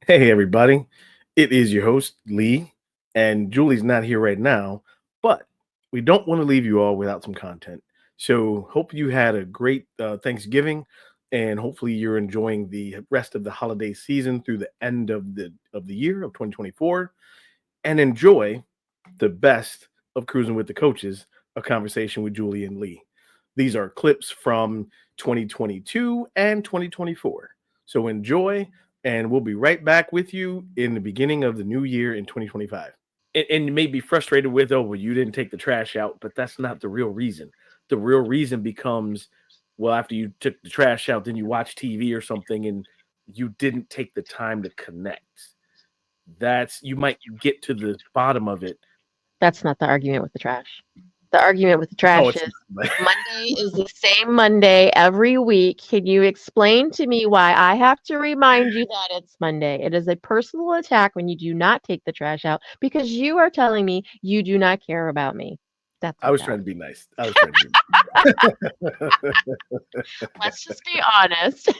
Hey, everybody. It is your host, Lee, and Julie's not here right now, but we don't want to leave you all without some content. So, hope you had a great Thanksgiving, and hopefully, you're enjoying the rest of the holiday season through the end of the year of 2024, and enjoy the best of Cruising with the Coaches, a conversation with Julie and Lee. These are clips from 2022 and 2024. So enjoy, and we'll be right back with you in the beginning of the new year in 2025. And you may be frustrated with, oh, well, you didn't take the trash out, but that's not the real reason. The real reason becomes, well, after you took the trash out, then you watch TV or something and you didn't take the time to connect. That's you might get to the bottom of it. That's not the argument with the trash. The argument with the Oh, trash it's is not. Monday is the same Monday every week. Can you explain to me why I have to remind you that it's Monday? It is a personal attack when you do not take the trash out because you are telling me you do not care about me. That's I what was that trying is. to be nice. I was trying to be Let's just be honest.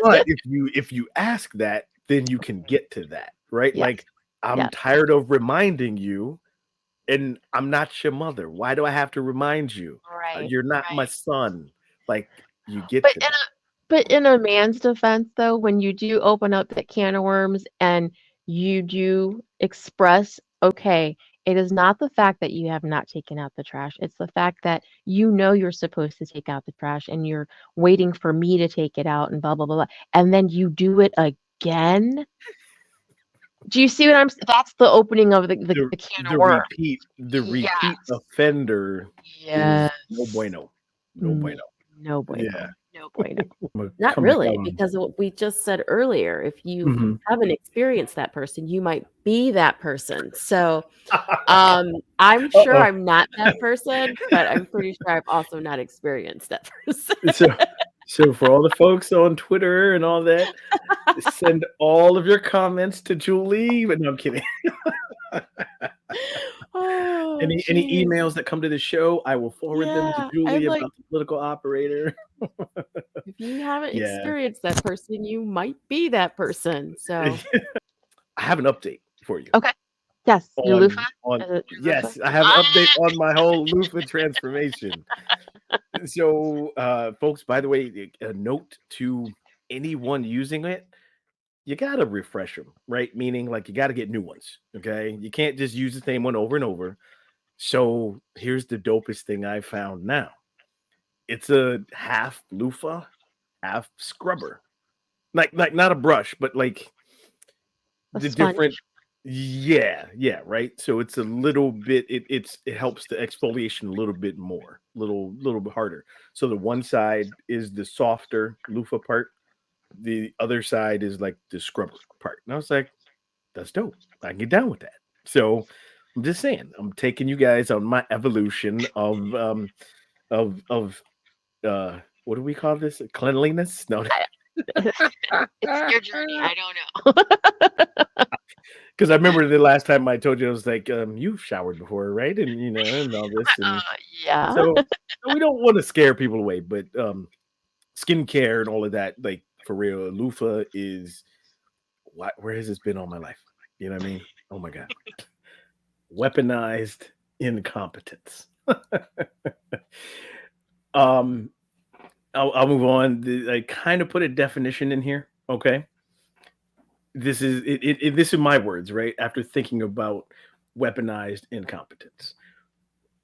But if you ask that, then you can get to that, right? Yes. Like, I'm Yes. tired of reminding you, and I'm not your mother. Why do I have to remind you? Right. You're not my Right. son. Like, you get But to in that. a but in a man's defense, though, when you do open up that can of worms and you do express, okay, it is not the fact that you have not taken out the trash. It's the fact that you know you're supposed to take out the trash and you're waiting for me to take it out and blah blah blah, blah. And then you do it again. Do you see what that's the opening of The the can of the worms. repeat Yes. offender is no Yes. bueno. No Mm, bueno. no Yeah. bueno. No bueno. I'm Not coming really, down. because of what we just said earlier, if you Mhm. haven't experienced that person, you might be that person. So, I'm sure Uh-oh. I'm not that person, but I'm pretty sure I've also not experienced that person. So so for all the folks on Twitter and all that, send all of your comments to Julie. But no, I'm kidding. Oh, Any jeez. emails that come to the show, I will forward them to Yeah, I'm Julie like, about the political operator. if you haven't Yeah. experienced that person, you might be that person. So, I have an update for you Okay. Yes, your loofah? on Is it your loofah? yes, I have an update on my whole loofah transformation. So, folks, by the way, a note to anyone using it, you gotta refresh them, right? Meaning, like, you gotta get new ones, okay? You can't just use the same one over and over. So, here's the dopest thing I found now. It's a half loofah, half scrubber. Like not a brush, but like A the different sponge? yeah, right? So it's a little bit it helps the exfoliation a little bit more, little bit harder. So the one side is the softer loofah part, the other side is like the scrubber part. And I was like, that's dope. I can get down with that. So I'm just saying, I'm taking you guys on my evolution of what do we call this? Cleanliness? No, I it's your journey, I don't know. because I remember the last time I told you, I was like, you've showered before, right? And and all this. And Yeah. so we don't want to scare people away, but skincare and all of that, like for real, loofah is where has this been all my life? You know what I mean? Oh my God. Weaponized incompetence. um, I'll move on. I kind of put a definition in here. Okay. This is my words, right? After thinking about weaponized incompetence,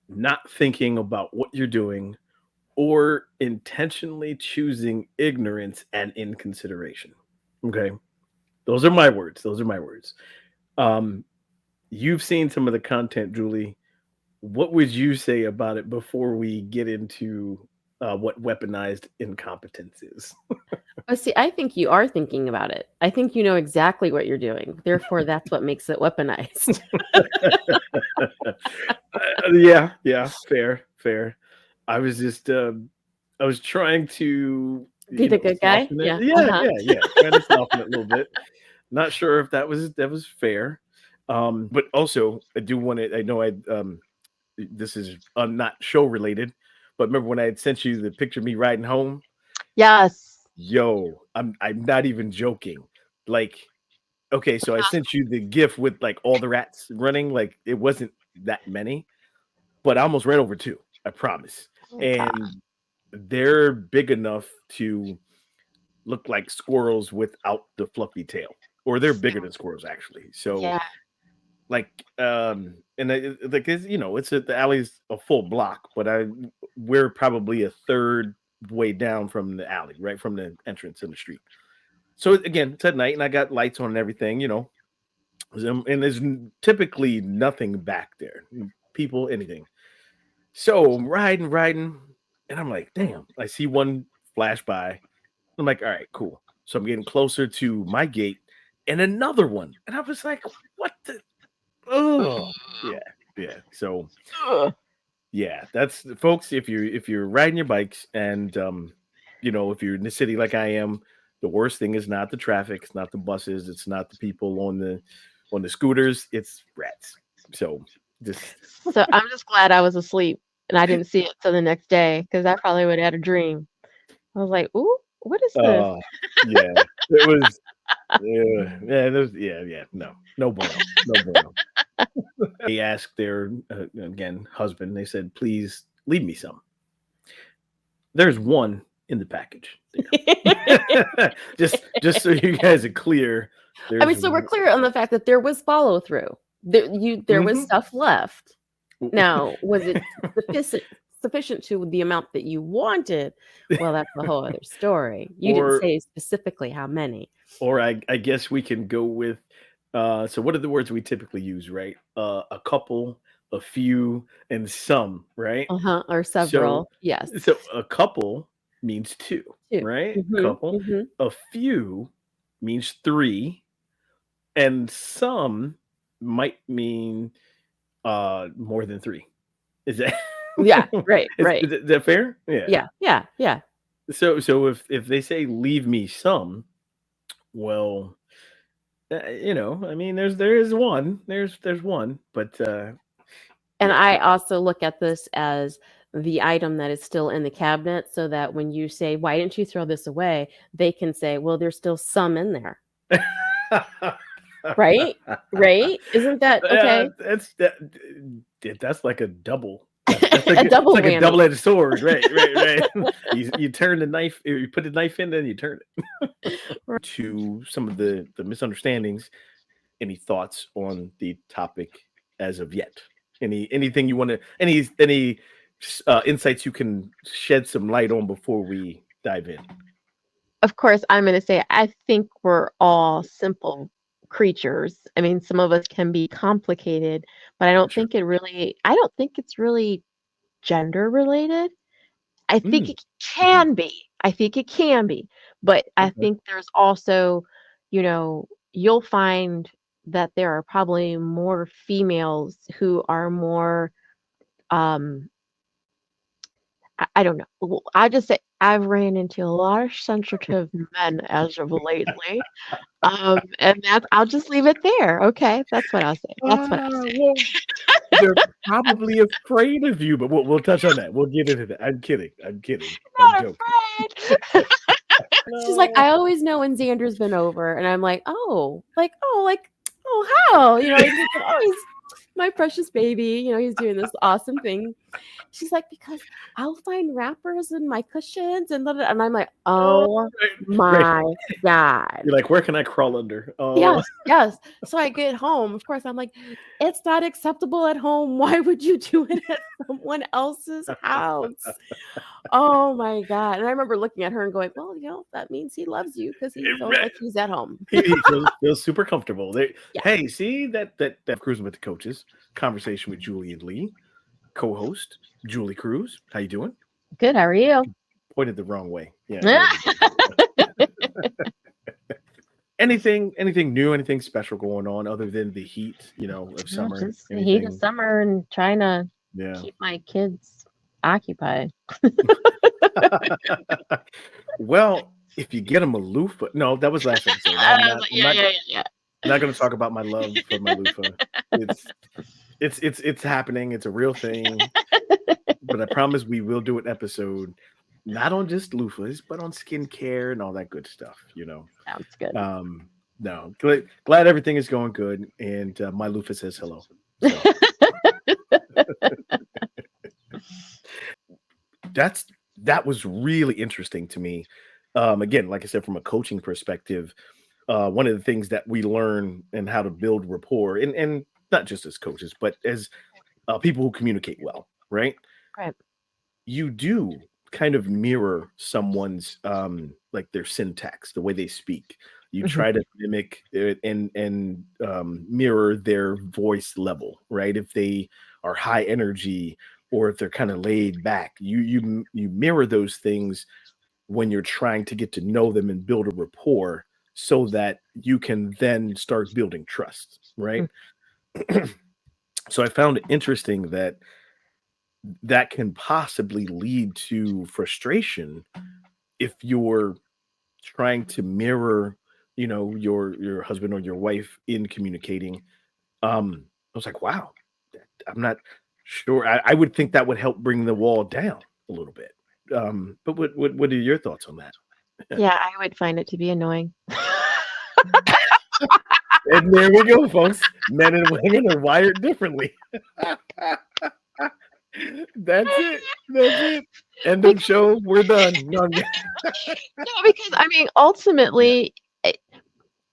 not thinking about what you're doing or intentionally choosing ignorance and inconsideration. Okay. Those are my words. Those are my words. Um, you've seen some of the content, Julie. What would you say about it before we get into what weaponized incompetence is? oh, see, I think you are thinking about it. I think you know exactly what you're doing. Therefore, that's what makes it weaponized. Yeah, fair. I was just, I was trying to, Be the good guy? soften it. Yeah. Uh-huh. Yeah, trying to soften it a little bit. Not sure if that was fair. But also I do want to. I know this is not show related, but remember when I had sent you the picture of me riding home? Yes. Yo, I'm not even joking. Like Okay, so I sent you the GIF with like all the rats running. Like it wasn't that many, but I almost ran over two. I promise. Oh god. And they're big enough to look like squirrels without the fluffy tail, or they're bigger than squirrels actually. So Yeah. like, and like it's, the alley's a full block, but we're probably a third way down from the alley, right from the entrance in the street. So again, it's at night, and I got lights on and everything, and there's typically nothing back there, people, anything. So I'm riding, and I'm like, damn, I see one flash by. I'm like, all right, cool. So I'm getting closer to my gate, and another one, and I was like, what the? Oh, yeah, yeah. So Ugh. yeah, that's folks. If you're riding your bikes, and if you're in the city like I am, the worst thing is not the traffic, it's not the buses, it's not the people on the scooters, it's rats. So just So I'm just glad I was asleep and I didn't see it till the next day because I probably would have had a dream. I was like, "Ooh, what is this?" uh yeah, it was yeah, no bueno, no bueno. They asked their again husband. They said, "Please leave me some." There's one in the package there. just so you guys are clear, I there's mean, so we're clear on the fact that there was follow through. There was Mhm. stuff left. Now, was it sufficient to the amount that you wanted? Well, that's a whole other story. You didn't or say specifically how many. I guess we can go with so what are the words we typically use, right? A couple, a few, and some, right? Uh-huh, or So several. Yes. so a couple means two, 2. right? Mhm, Couple. mhm. A few means three, and some might mean more than three. Is that Yeah, right, right. is that fair? Yeah. Yeah, yeah, yeah. So if they say leave me some, well, I mean, there is one, there's one, but And yeah. I also look at this as the item that is still in the cabinet so that when you say, "Why didn't you throw this away?" They can say, "Well, there's still some in there." Right? Right? Isn't that okay? That's like a double. That's like A it's double like a whammy. double-edged sword, right, right, right. You turn the knife, you put the knife in, then you turn it. To some of the misunderstandings, any thoughts on the topic as of yet? Anything you want to any insights you can shed some light on before we dive in? Of course, I'm gonna say I think we're all simple creatures. I mean, some of us can be complicated, but Sure. I don't think it's really gender related. I think Mm, it mhm, can be. I think it can be. But I okay. think there's also, you'll find that there are probably more females who are more, um, I don't know. I just say I've ran into a lot of sensitive men as of lately. And I'll just leave it there. Okay. That's what I'll say. That's what I'll say. Well, they're probably afraid of you, but we'll touch on that. We'll get into that. I'm kidding. I'm kidding. I'm Not joking. afraid. She's like, No. "I always know when Xander's been over." And I'm like, "Oh, oh, how?" He's just like, "Oh, he's my precious baby. He's doing this awesome thing." She's like, "Because I'll find wrappers in my cushions and blah, blah," and I'm like, Oh, "Oh right, right. my God." You're like, where can I crawl under? Oh, Yes, yes. So I get home, of course, I'm like, "It's not acceptable at home. Why would you do it at someone else's house?" Oh my God. And I remember looking at her and going, "Well, that means he loves you because he feels right. like he's at home." He feels super comfortable. Yeah. Hey, see that Cruising with the Coaches conversation with Julie and Lee, co-host Julie Cruz. How you doing? Good. How are you? Pointed the wrong way. Yeah, there we go. Anything new? Anything special going on other than the heat? Of No, summer. just the heat of Anything? summer and trying to Yeah. keep my kids occupied. Well, if you get them a loofah, no, that was last episode. I'm I was not. like, I'm yeah, not. yeah, yeah, Not going to talk about my love for my loofah. It's it's happening. It's a real thing. But I promise we will do an episode, not on just loofahs, but on skincare and all that good stuff. yeah. Sounds good. Um, No, glad everything is going good, and my loofah says hello. So that's that was really interesting to me. Again, like I said, from a coaching perspective, one of the things that we learn and how to build rapport, and not just as coaches, but as people who communicate well, right? Right. You do kind of mirror someone's like their syntax, the way they speak. You Mhm. try to mimic it and mirror their voice level, right? If they are high energy or if they're kind of laid back, you mirror those things when you're trying to get to know them and build a rapport so that you can then start building trust, right? Mm. So I found it interesting that that can possibly lead to frustration if you're trying to mirror, your husband or your wife in communicating. I was like, wow, I'm not sure. I would think that would help bring the wall down a little bit. But what are your thoughts on that? Yeah, I would find it to be annoying. And there we go, folks. Men and women are wired differently. That's it. That's it. End of Because show. We're done. No, no, because I mean, yeah, ultimately,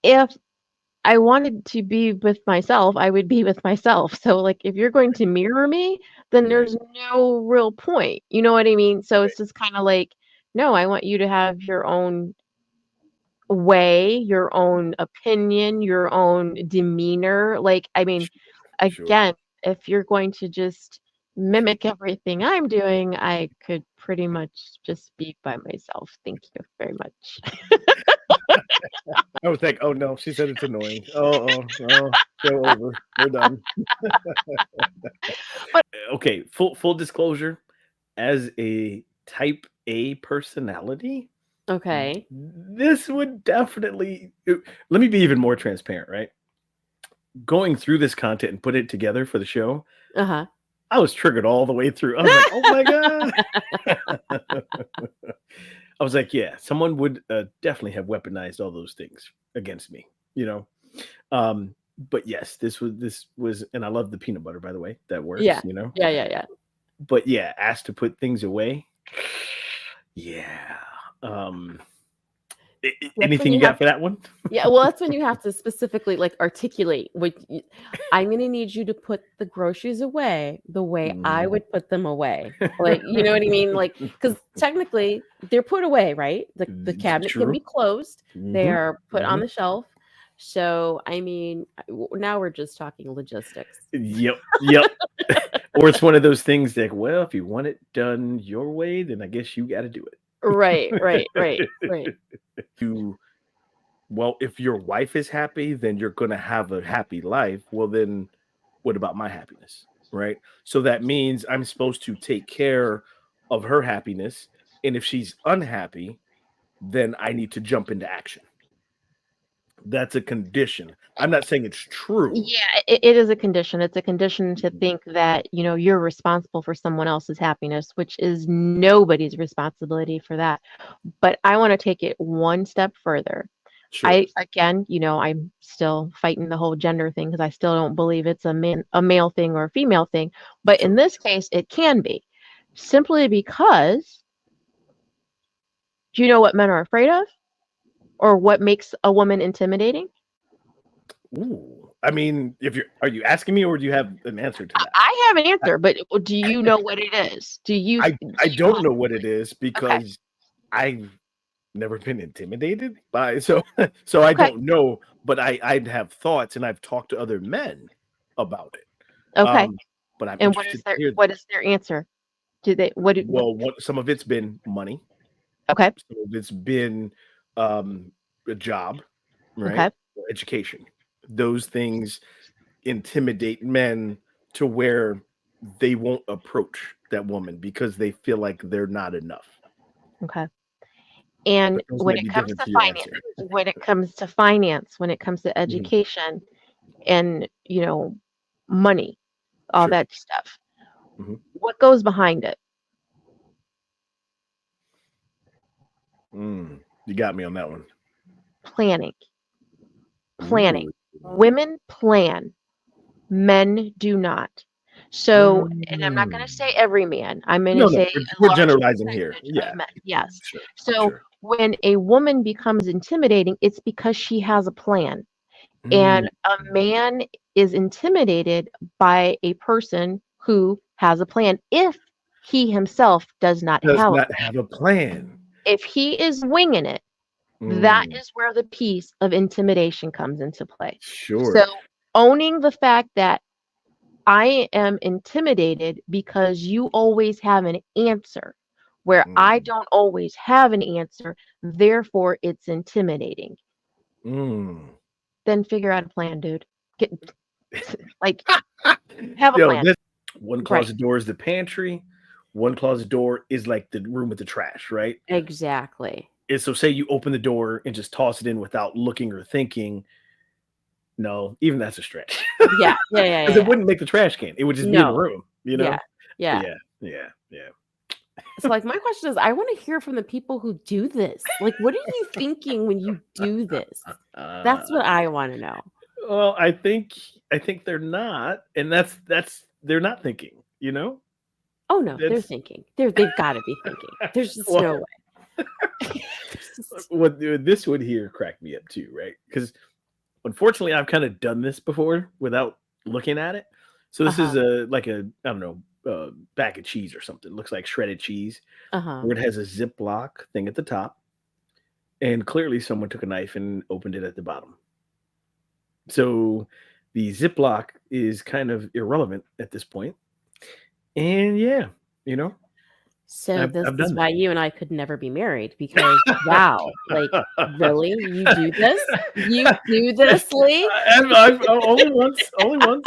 if I wanted to be with myself, I would be with myself. So, like, if you're going to mirror me, then right, there's no real point. You know what I mean? So right, it's just kind of like, no, I want you to have your own way, your own opinion, your own demeanor. Like, I mean, sure. again, if you're going to just mimic everything I'm doing, I could pretty much just be by myself. Thank you very much. I was like, oh no, she said it's annoying. Oh, show over. We're done. But Okay, full disclosure, as a type A personality, Okay. this would definitely let me be even more transparent, right? Going through this content and put it together for the show, Uh-huh. I was triggered all the way through. I was like, "Oh my god." I was like, "Yeah, someone would, definitely have weaponized all those things against me," you know? But yes, this was and I love the peanut butter, by the way, that Yeah. works, you know? Yeah, yeah, yeah. But yeah, asked to put things away, yeah. Um, That's when anything you you have got for that one? Yeah, well, that's when you have to specifically, like, articulate what you I'm gonna need you to put the groceries away the way I Mhm. would put them away. Like, you know what I mean? Like, because technically, they're put away, right? The cabinet can True. be closed. They Mhm, are put on mhm. the shelf. So, I mean, now we're just talking logistics. Yep, yep. Or it's one of those things like, well, if you want it done your way, then I guess you gotta do Right, right, right, it. right. You well, if your wife is happy, then you're gonna have a happy life. Well, then what about my happiness? Right? So that means I'm supposed to take care of her happiness. And if she's unhappy, then I need to jump into action. That's a condition. I'm not saying it's true. yeah, it is a condition. It's a condition to think that, you're responsible for someone else's happiness, which is nobody's responsibility for that. But I want to take it one step further. Sure. Again, I'm still fighting the whole gender thing because I still don't believe it's a male thing or a female thing. But in Sure. this case, it can be simply because do you know what men are afraid of or what makes a woman intimidating? Ooh. I mean, if you're are you asking me or do you have an answer to that? I have an I answer, but do you know what it is? Do I you know? don't know what it is Okay. because I've never been intimidated by so I Okay. don't know, but I'd have thoughts and I've talked to other men about it. Okay. Um, but I'm And interested to hear what is their answer? Do they what well, what some of it's been money, okay. some of it's been um a job, right? Okay. Or education. Those things intimidate men to where they won't approach that woman because they feel like they're not enough. Okay. And But those might be different to your answer. when it comes to Mhm, education and, money, all sure. that stuff, Mhm. what goes behind it? You got me on that one. Planning. Planning. Ooh. Women plan, men do not. So, and I'm not going to Mm. say every man, I'm going to No, no, say we're a large generalizing here. percentage of Yeah, men. Yes. sure, So, sure. when a woman becomes intimidating, it's because she has a plan. Mm. And a man is intimidated by a person who has a plan if he himself does not Does have a not plan. have a plan. If he is winging it, that Mm. is where the piece of intimidation comes into play. Sure. So, owning the fact that I am intimidated because you always have an answer where I Mm. don't always have an answer, therefore it's intimidating. Mm. Then figure out a plan, dude. Get like have a Yo, plan. this one Right. closet door is the pantry. One closet door is like the room with the trash, right? Exactly. And so say you open the door and just toss it in without looking or thinking. No, even that's a stretch. Yeah. Yeah. Yeah. Because Yeah. it Yeah. wouldn't make the trash can. It would just be in the No. room, you Yeah. know? Yeah. Yeah, yeah, yeah. So, like, my question is, I want to hear from the people who do this. Like, what are you thinking when you do this? Uh, That's what I want to know. well, I think they're not, and that's they're not thinking, you know? Oh no, they're That's thinking. They've got to be thinking. There's just well, no way. There's just, what this would here cracked me up too, right? Because unfortunately, I've kind of done this before without looking at it. So this uh-huh. is a like a I don't know bag of cheese or something. Looks like shredded cheese, Uh-huh. where it has a Ziploc thing at the top, and clearly someone took a knife and opened it at the bottom. So the Ziploc is kind of irrelevant at this point. And yeah, you know, So this I've is done why you and I could never be married because wow, like that. really? You do this? You do this, Lee? I've only once, only once.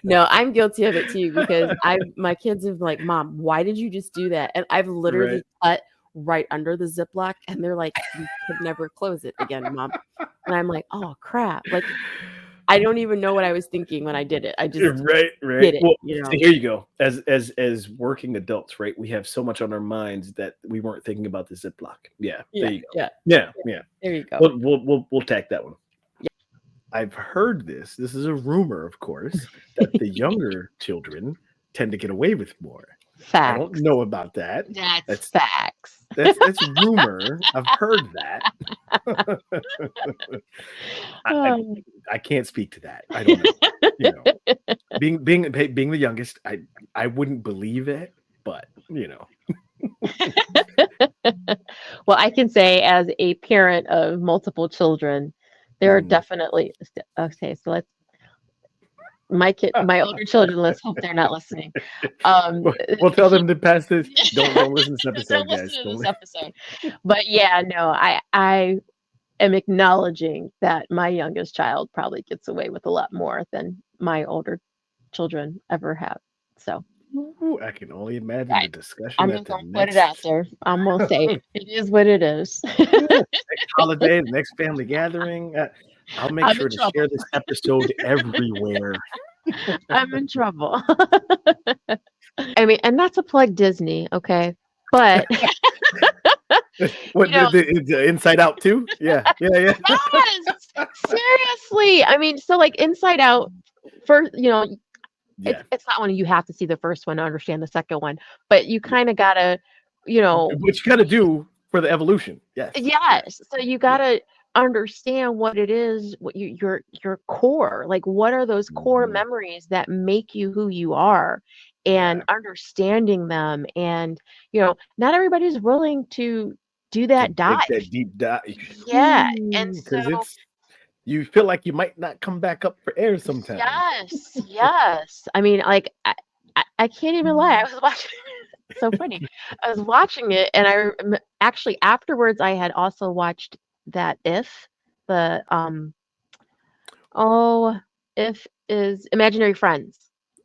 No, I'm guilty of it too because I my kids have like, "Mom, why did you just do that?" And I've Right. literally cut right under the Ziploc and they're like, "We could never close it again, Mom." And I'm like, "Oh crap." Like I don't even know what I was thinking when I did it. I just Right, right. did it, Well, you see, know. here you go. As working adults, right? We have so much on our minds that we weren't thinking about the Ziploc. Yeah, there Yeah, you go. yeah. Yeah, Yeah. yeah. There you go. We'll tack that one. I've heard this. This is a rumor, of course, that the younger children tend to get away with more. I don't Facts. know about that. That's That's facts. that's rumor. I've heard that. I, I Um, I can't speak to that. I don't know. You know, being the youngest, I wouldn't believe it, but you know, well, I can say as a parent of multiple children, there are mhm. definitely okay, so my older children, let's hope they're not listening. Um We'll tell he them to pass this. Don't listen to this don't episode, listen guys. to Don't. this episode. But yeah, no, I am acknowledging that my youngest child probably gets away with a lot more than my older children ever have. So Ooh, I can only imagine I, the discussion I'm at just the gonna put it out next there. I'm gonna say it is what it is. next holiday, the next family gathering. I'll make I'm sure in to trouble. share this episode everywhere. I'm in trouble. I mean, and not to plug Disney, okay? But What you know, the Inside Out too? Yeah, yeah, yeah. yes, seriously. I mean, so like Inside Out, first, Yeah. it's not one you have to see the first one to understand the second one, but you kind of gotta, you know, What you gotta do for the evolution. Yes. Yes. yes. So you Yeah. gotta understand what it is, what your core, like what are those core Mhm. memories that make you who you are, and Yeah. understanding them, and not everybody's willing to do To that take dive. that deep dive. Yeah, and Because so it's you feel like you might not come back up for air sometimes. yes, yes. I mean, like I can't even lie. I was watching. So funny. I was watching it, and actually afterwards I had also watched that If the oh if is Imaginary Friends.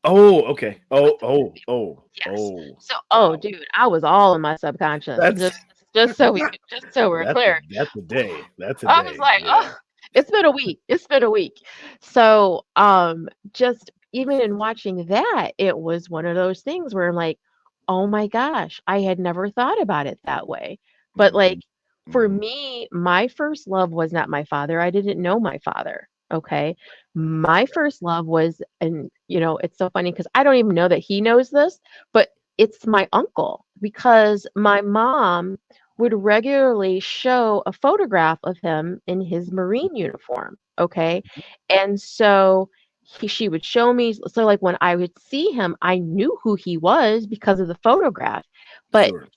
Oh, okay. With Oh, the oh, oh, yes. oh. So Wow. dude, I was all in my subconscious. That's Just so we're clear. that's a day. That's a I was day. like, Yeah. oh, it's been a week. It's been a week. So, just even in watching that, it was one of those things where I'm like, oh my gosh, I had never thought about it that way. But like Mhm. For Mhm. me, my first love was not my father. I didn't know my father. Okay. My first love was, and it's so funny because I don't even know that he knows this, but it's my uncle because my mom would regularly show a photograph of him in his Marine uniform. Okay. And so she would show me. So, like, when I would see him, I knew who he was because of the photograph. But Sure.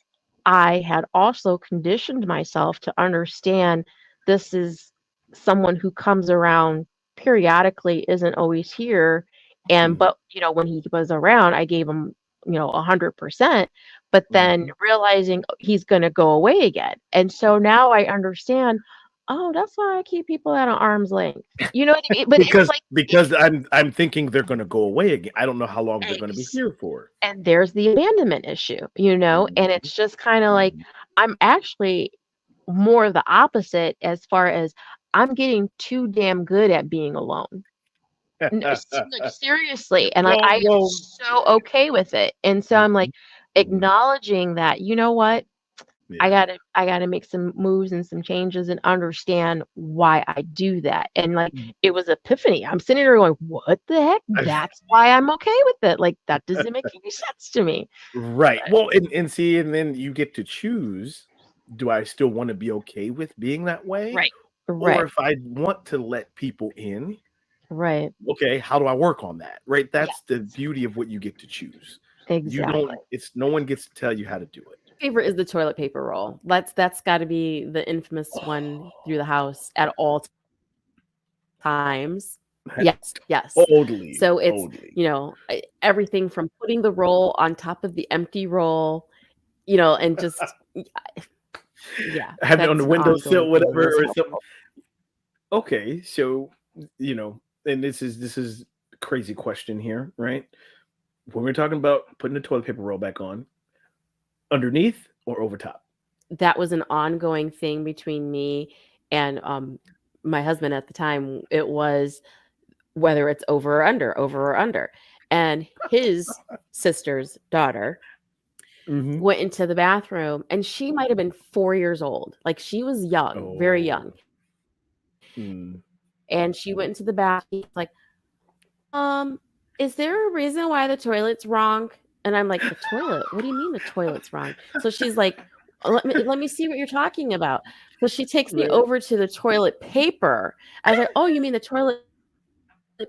I had also conditioned myself to understand this is someone who comes around periodically, isn't always here. And Mhm. but when he was around, I gave him 100%. But then Mhm. realizing he's going to go away again, and so now I understand. Oh, that's why I keep people at an arm's length. You know what I mean? But it's Because like because I'm thinking they're gonna go away again. I don't know how long they're gonna be eggs. here for. And there's the abandonment issue, and Mhm. it's just kind of like Mhm. I'm actually more the opposite as far as I'm getting too damn good at being alone. Like, seriously, and like Well I am well so okay with it. And so I'm like Mhm. Mhm. acknowledging that, you know what? Yeah. I gotta make some moves and some changes and understand why I do that. And like it was epiphany. I'm sitting there going, what the heck? That's why I'm okay with it. Like that doesn't make any sense to me. Right. But Well, and see, and then you get to choose, do I still wanna be okay with being that way? right, Or right, if I want to let people in, right. okay, how do I work on that? Right? Yeah, That's the beauty of what you get to choose. You exactly. don't it's no one gets to tell you how to do it. Favorite is the toilet paper roll. That's got to be the infamous one through the house at all times. Yes, yes. So it's, Totally. everything from putting the roll on top of the empty roll, and just yeah, Have it on that's the an ongoing windowsill, thing in whatever, this or something. household. Okay, so, and this is a crazy question here, right? When we're talking about putting the toilet paper roll back on, underneath or over top? That was an ongoing thing between me and my husband at the time. It was whether it's over or under, over or under. And his sister's daughter Mhm. went into the bathroom and she might have been 4 years old. Like she was young, very young. Oh. Mm. And she went into the bathroom. She's like, is there a reason why the toilet's wrong? And I'm like, the toilet? What do you mean the toilet's wrong? So she's like, let me see what you're talking about. So she takes me Right. over to the toilet paper. I was like, oh, you mean the toilet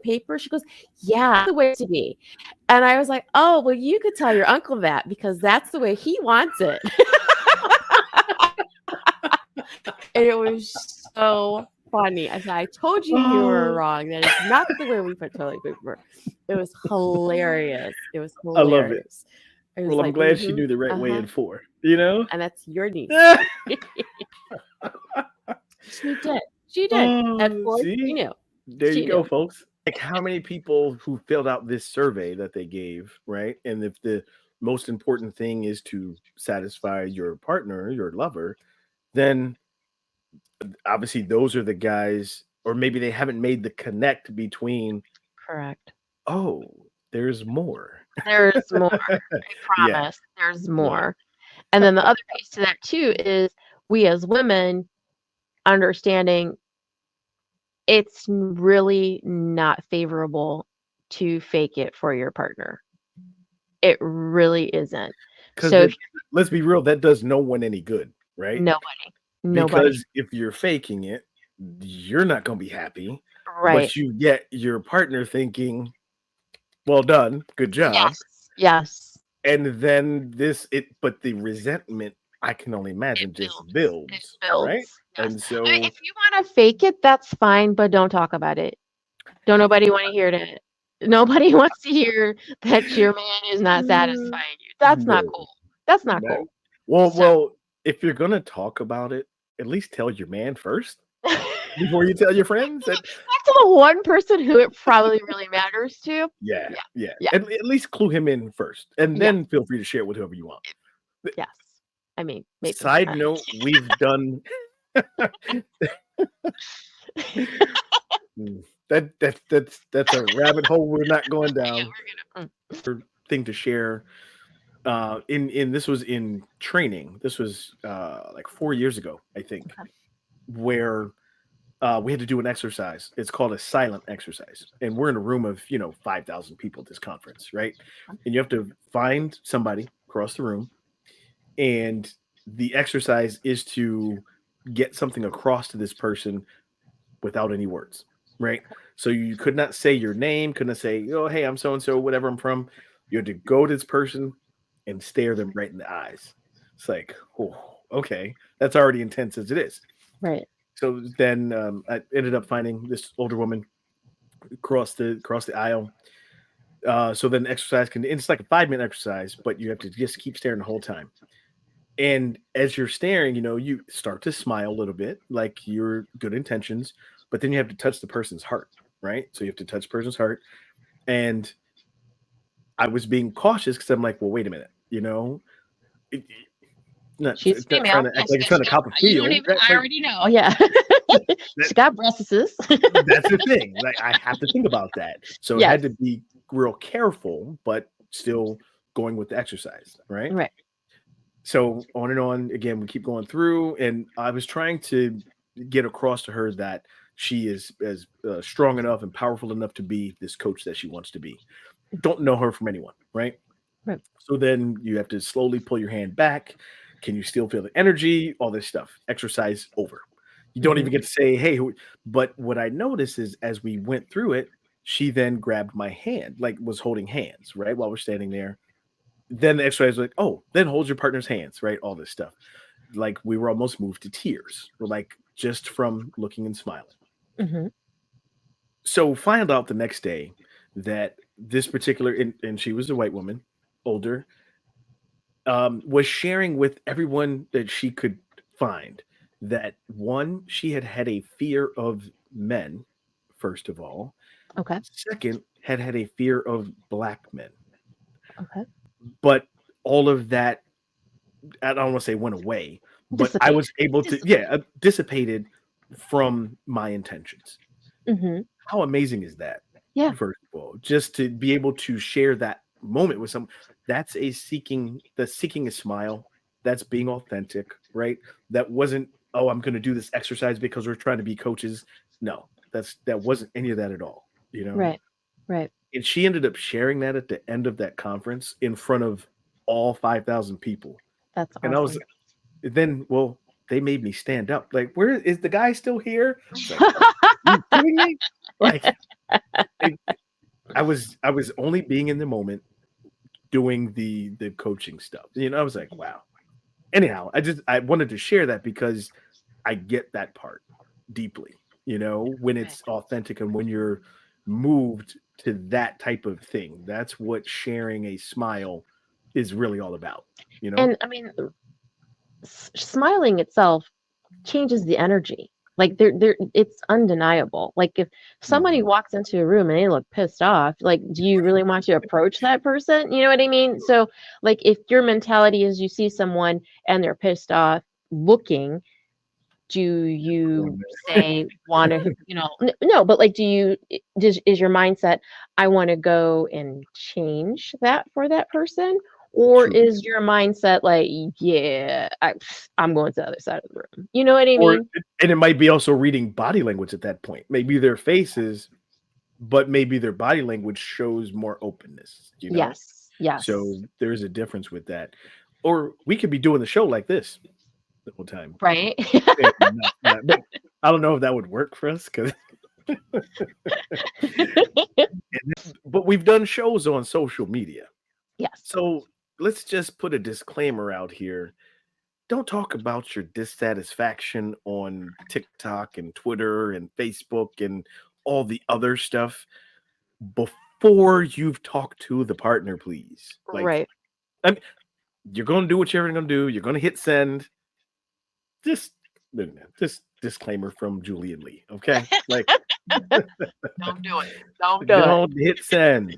paper? She goes, yeah, that's the way it should be. And I was like, oh, well, you could tell your uncle that because that's the way he wants it. And it was so funny. I said, I told you were Oh, wrong. That is not the way we put toilet paper. It was hilarious. It was I love it. hilarious. I was Well, I'm like, glad she mm-hmm, knew the right way uh-huh. in 4, you know? And that's your niece. She did. She did. At Oh, 4, she see? knew. There you She go, knew. folks. Like, how many people who filled out this survey that they gave, right? And if the most important thing is to satisfy your partner, your lover, then obviously those are the guys, or maybe they haven't made the connect between, Correct. oh, there's more. There's more. I Yeah, promise. There's yeah. more. And then the other piece to that too is we as women understanding it's really not favorable to fake it for your partner. It really isn't. Because So if that, let's be real, that does no one any good, right? nobody, nobody, Because if you're faking it, you're not gonna be happy, right? but you get your partner thinking, "Well done, good job," Yes, yes. and then but the resentment, I can only It imagine, just builds. It builds, right? builds. Yes. And I mean, so if you want to fake it, that's fine, but don't talk about it. Don't nobody want to hear that. Nobody wants to hear that your man is not Mm, satisfying you. That's not no, cool. That's not no. cool. Well So well, if you're gonna talk about it, at least tell your man first before you tell your friends, and that's the one person who it probably really matters to. yeah, Yeah. yeah, Yeah. at least clue him in first, and Yeah. then feel free to share it with whoever you want. Yes. I mean, maybe. Side note, we've done that's a rabbit hole we're not going Yeah, down. we're gonna. Thing to share. In this was in training. This was like 4 years ago, I think, Okay. where we had to do an exercise. It's called a silent exercise, and we're in a room of 5,000 people at this conference, right? And you have to find somebody across the room, and the exercise is to get something across to this person without any words, right? So you could not say your name, couldn't say, oh, hey, I'm so and so, whatever I'm from. You had to go to this person and stare them right in the eyes. It's like, oh, okay, that's already intense as it is. Right. So then I ended up finding this older woman across the aisle. So then exercise can it's like a 5 minute exercise, but you have to just keep staring the whole time. And as you're staring, you start to smile a little bit, like your good intentions, but then you have to touch the person's heart, right? So you have to touch the person's heart. And I was being cautious because I'm like, well, wait a minute, it, She's not trying female. to act Yes, like it's yes, trying to yes. cop a You don't feel. even. That's I like already know. Yeah. that. She got breastises. That's the thing. Like I have to think about that. So it Yes. had to be real careful, but still going with the exercise, right? Right. So on and on again, we keep going through, and I was trying to get across to her that she is as strong enough and powerful enough to be this coach that she wants to be. Don't know her from anyone, right? Right. So then you have to slowly pull your hand back. Can you still feel the energy? All this stuff. Exercise over. You don't Hmm. even get to say, hey, but what I noticed is as we went through it, she then grabbed my hand, like was holding hands, right? While we're standing there. Then the exercise was like, oh, then hold your partner's hands, right? All this stuff. Like we were almost moved to tears. We're like just from looking and smiling. Hmm. So find out the next day that this particular and she was a white woman, older, was sharing with everyone that she could find that one, she had had a fear of men, first of all. Okay. Second, had a fear of black men. Okay. But all of that, I don't want to say went away, but I Dissipated. was able to, yeah, Dissipated. dissipated from my intentions. Hmm. How amazing is that? Yeah. First of all, just to be able to share that moment with some that's seeking a smile. That's being authentic, right? That wasn't, oh, I'm going to do this exercise because we're trying to be coaches. No, that wasn't any of that at all. Right. Right. And she ended up sharing that at the end of that conference in front of all 5,000 people. That's And I was awesome. then, well, they made me stand up. Like, where is the guy still here? It's like, are you kidding me? Like, it, I was only being in the moment doing the coaching stuff. I was like, wow. Anyhow, I wanted to share that because I get that part deeply, when Right. it's authentic and when you're moved to that type of thing. That's what sharing a smile is really all about, you know? And I mean, smiling itself changes the energy. Like there, it's undeniable. Like if somebody Mhm. walks into a room and they look pissed off, like, do you really want to approach that person? You know what I mean? So, like, if your mentality is you see someone and they're pissed off looking, do you Going say want to, no, but like, is your mindset, I want to go and change that for that person? Or True. is your mindset like, yeah, I'm going to the other side of the room? You know what I Or mean? and it might be also reading body language at that point. Maybe their faces, but maybe their body language shows more openness. Yes, yes, So there's a difference with that. Or we could be doing the show like this the whole time. right? And but I don't know if that would work for us because but we've done shows on social media. Yes, So let's just put a disclaimer out here. Don't talk about your dissatisfaction on TikTok and Twitter and Facebook and all the other stuff before you've talked to the partner, please. Like, right. I mean, you're going to do what you're going to do. You're going to hit send. Just, just disclaimer from Julie and Lee. Okay, like, Don't do it. Don't do it. don't hit send.